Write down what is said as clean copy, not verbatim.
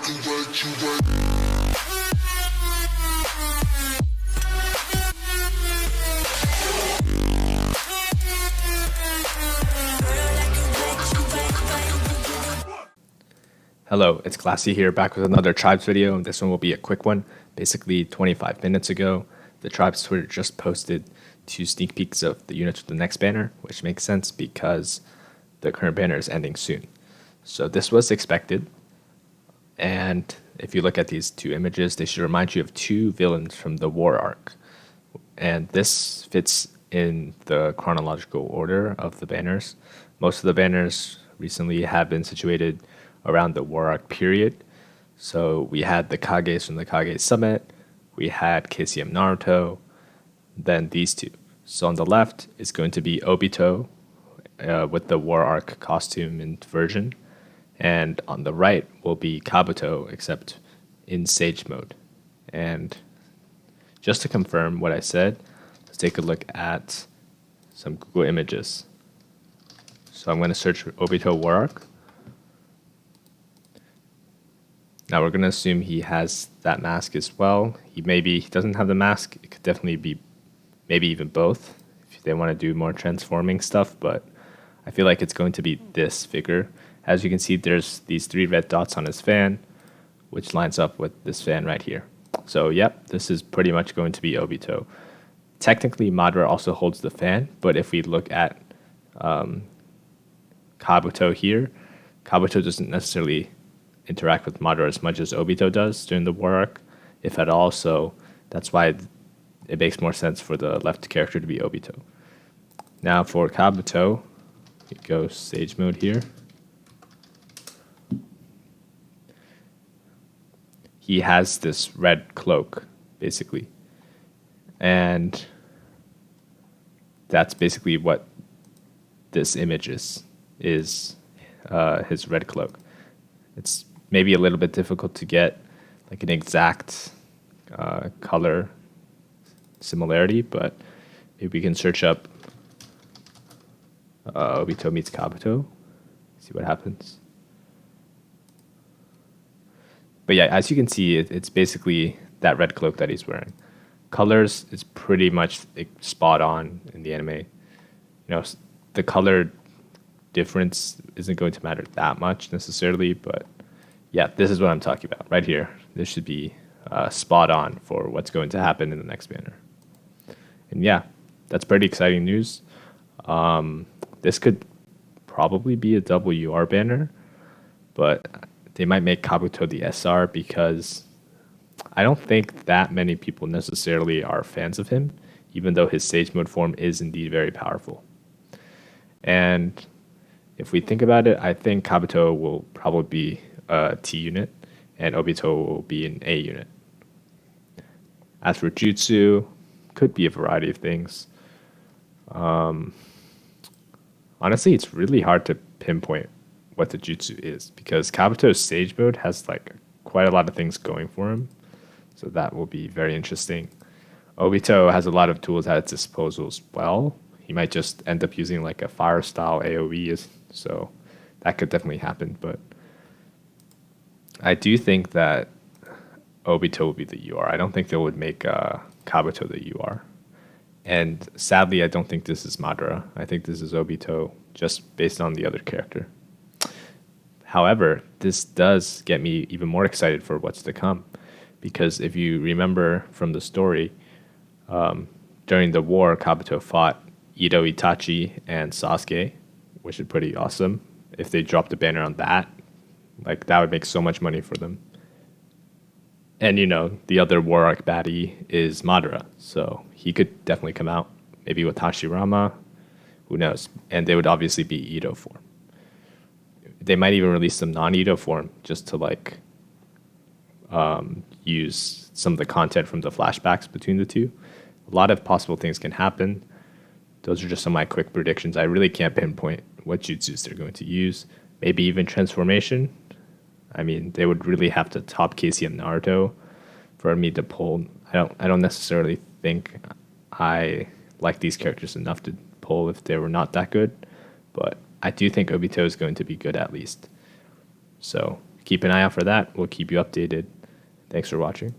Hello, it's Classy here, back with another Tribes video. This one will be a quick one. Basically, 25 minutes ago, the Tribes Twitter just posted 2 sneak peeks of the units with the next banner, which makes sense because the current banner is ending soon. So this was expected, and if you look at these 2 images, they should remind you of 2 villains from the war arc. And this fits in the chronological order of the banners. Most of the banners recently have been situated around the war arc period. So we had the Kages from the Kage Summit, we had KCM Naruto, then these 2. So on the left is going to be Obito with the war arc costume and version, and on the right will be Kabuto except in Sage mode. And just to confirm what I said, let's take a look at some Google images. So I'm going to search for Obito war arc. Now we're going to assume he has that mask as well. He doesn't have the mask. It could definitely be maybe even both if they want to do more transforming stuff, but I feel like it's going to be this figure. As you can see, there's these 3 red dots on his fan, which lines up with this fan right here. So yep, this is pretty much going to be Obito. Technically, Madara also holds the fan, but if we look at Kabuto here, Kabuto doesn't necessarily interact with Madara as much as Obito does during the war arc, if at all, so that's why it makes more sense for the left character to be Obito. Now for Kabuto, we go Sage mode here. He has this red cloak, basically, and that's basically what this image is his red cloak. It's maybe a little bit difficult to get like an exact color similarity, but maybe we can search up Obito meets Kabuto, see what happens. But yeah, as you can see, it's basically that red cloak that he's wearing. Colors is pretty much spot on in the anime. You know, the color difference isn't going to matter that much necessarily, but yeah, this is what I'm talking about right here. This should be spot on for what's going to happen in the next banner. And yeah, that's pretty exciting news. This could probably be a WR banner, but they might make Kabuto the SR because I don't think that many people necessarily are fans of him, even though his Sage mode form is indeed very powerful. And if we think about it, I think Kabuto will probably be a T unit, and Obito will be an A unit. As for Jutsu, could be a variety of things. Honestly, it's really hard to pinpoint what the Jutsu is because Kabuto's Sage mode has like quite a lot of things going for him, so that will be very interesting. Obito has a lot of tools at its disposal as well. He might just end up using like a fire style AoE, so that could definitely happen. But I do think that Obito will be the UR. I don't think they would make Kabuto the UR. And sadly, I don't think this is Madara. I think this is Obito, just based on the other character. However, this does get me even more excited for what's to come. Because if you remember from the story, during the war, Kabuto fought Ito, Itachi, and Sasuke, which is pretty awesome. If they dropped a banner on that, like that would make so much money for them. And you know, the other war arc baddie is Madara, so he could definitely come out, maybe with Hashirama, who knows? And they would obviously be Ito form. They might even release some non-Ito form just to like use some of the content from the flashbacks between the two. A lot of possible things can happen. Those are just some of my quick predictions. I really can't pinpoint what jutsus they're going to use. Maybe even transformation. I mean, they would really have to top KCM Naruto for me to pull. I don't necessarily think I like these characters enough to pull if they were not that good, but I do think Obito is going to be good at least. So keep an eye out for that. We'll keep you updated. Thanks for watching.